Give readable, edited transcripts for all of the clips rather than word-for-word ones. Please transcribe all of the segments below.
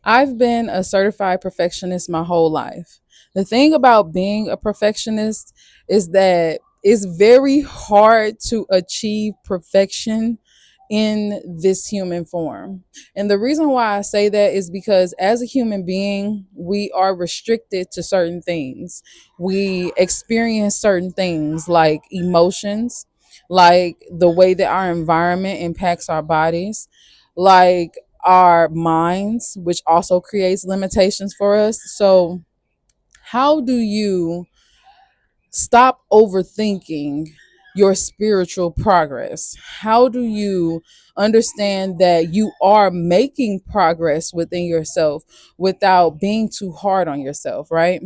I've been a certified perfectionist my whole life. The thing about being a perfectionist is that it's very hard to achieve perfection in this human form. And the reason why I say that is because as a human being, we are restricted to certain things. We experience certain things like emotions, like the way that our environment impacts our bodies, like our minds, which also creates limitations for us. So, how do you stop overthinking your spiritual progress? How do you understand that you are making progress within yourself without being too hard on yourself, right?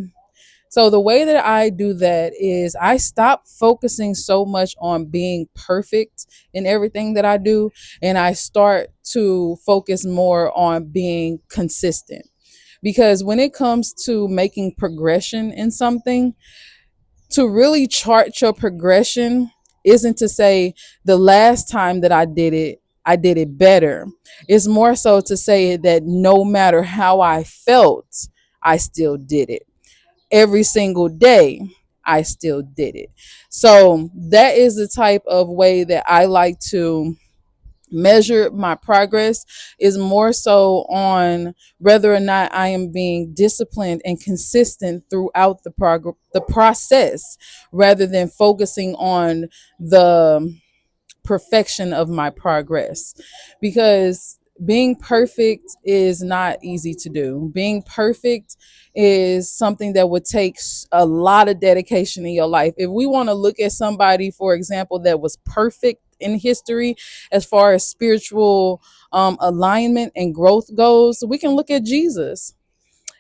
So the way that I do that is I stop focusing so much on being perfect in everything that I do, and I start to focus more on being consistent. Because when it comes to making progression in something, to really chart your progression isn't to say the last time that I did it better. It's more so to say that no matter how I felt, I still did it every single day. I still did it. So that is the type of way that I like to measure my progress, is more so on whether or not I am being disciplined and consistent throughout the process, rather than focusing on the perfection of my progress, because being perfect is not easy to do. Being perfect is something that would take a lot of dedication in your life. If we want to look at somebody, for example, that was perfect in history as far as spiritual alignment and growth goes, we can look at Jesus.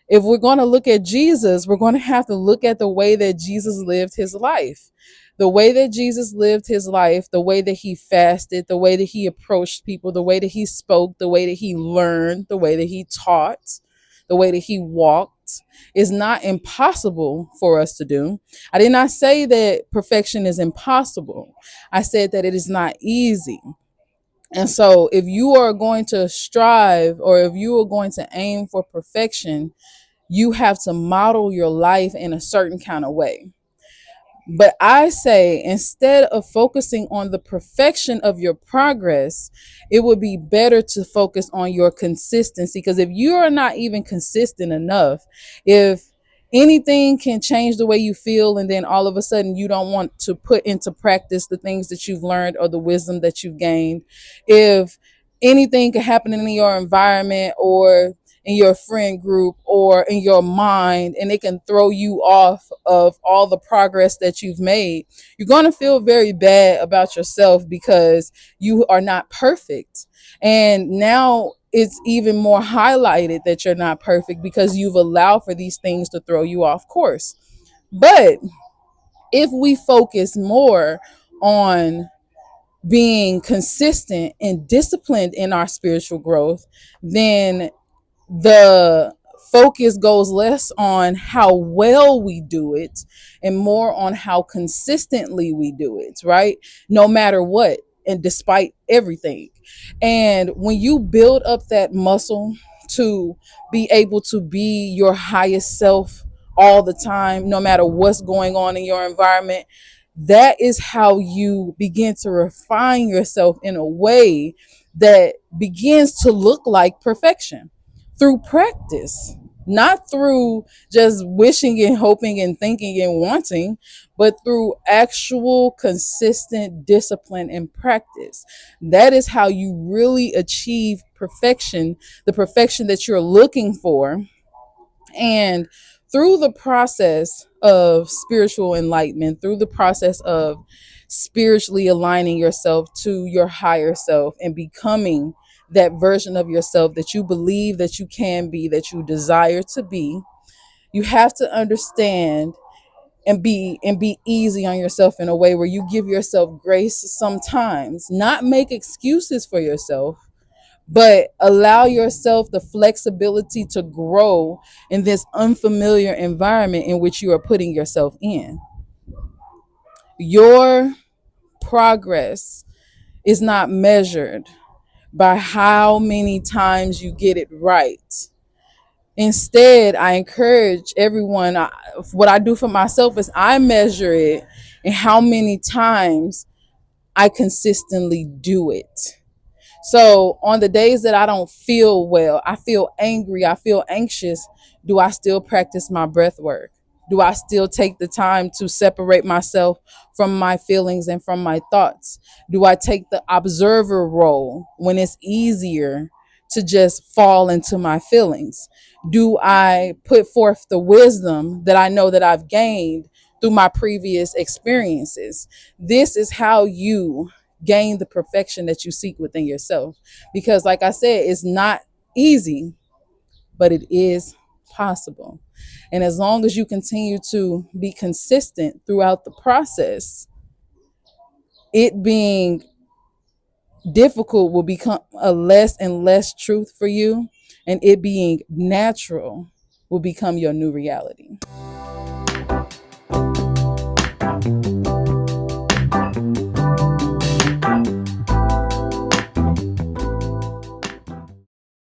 If we're going to look at Jesus, we're going to have to look at the way that Jesus lived his life. The way that Jesus lived his life, the way that he fasted, the way that he approached people, the way that he spoke, the way that he learned, the way that he taught, the way that he walked is not impossible for us to do. I did not say that perfection is impossible. I said that it is not easy. And so, if you are going to strive, or if you are going to aim for perfection, you have to model your life in a certain kind of way. But I say, instead of focusing on the perfection of your progress, it would be better to focus on your consistency. Because if you are not even consistent enough, if anything can change the way you feel, and then all of a sudden you don't want to put into practice the things that you've learned or the wisdom that you've gained, if anything can happen in your environment or in your friend group or in your mind, and it can throw you off of all the progress that you've made, you're going to feel very bad about yourself because you are not perfect. And now it's even more highlighted that you're not perfect because you've allowed for these things to throw you off course. But if we focus more on being consistent and disciplined in our spiritual growth, then the focus goes less on how well we do it and more on how consistently we do it, right? No matter what, and despite everything. And when you build up that muscle to be able to be your highest self all the time, no matter what's going on in your environment, that is how you begin to refine yourself in a way that begins to look like perfection through practice, not through just wishing and hoping and thinking and wanting, but through actual consistent discipline and practice. That is how you really achieve perfection, the perfection that you're looking for. And through the process of spiritual enlightenment, through the process of spiritually aligning yourself to your higher self and becoming that version of yourself that you believe that you can be, that you desire to be, you have to understand and be easy on yourself in a way where you give yourself grace sometimes, not make excuses for yourself, but allow yourself the flexibility to grow in this unfamiliar environment in which you are putting yourself in. Your progress is not measured by how many times you get it right. Instead, I encourage everyone. What I do for myself is I measure it and how many times I consistently do it. So on the days that I don't feel well, I feel angry, I feel anxious, do I still practice my breath work? Do I still take the time to separate myself from my feelings and from my thoughts? Do I take the observer role when it's easier to just fall into my feelings? Do I put forth the wisdom that I know that I've gained through my previous experiences? This is how you gain the perfection that you seek within yourself. Because, like I said, it's not easy, but it is possible. And as long as you continue to be consistent throughout the process, it being difficult will become a less and less truth for you, and it being natural will become your new reality.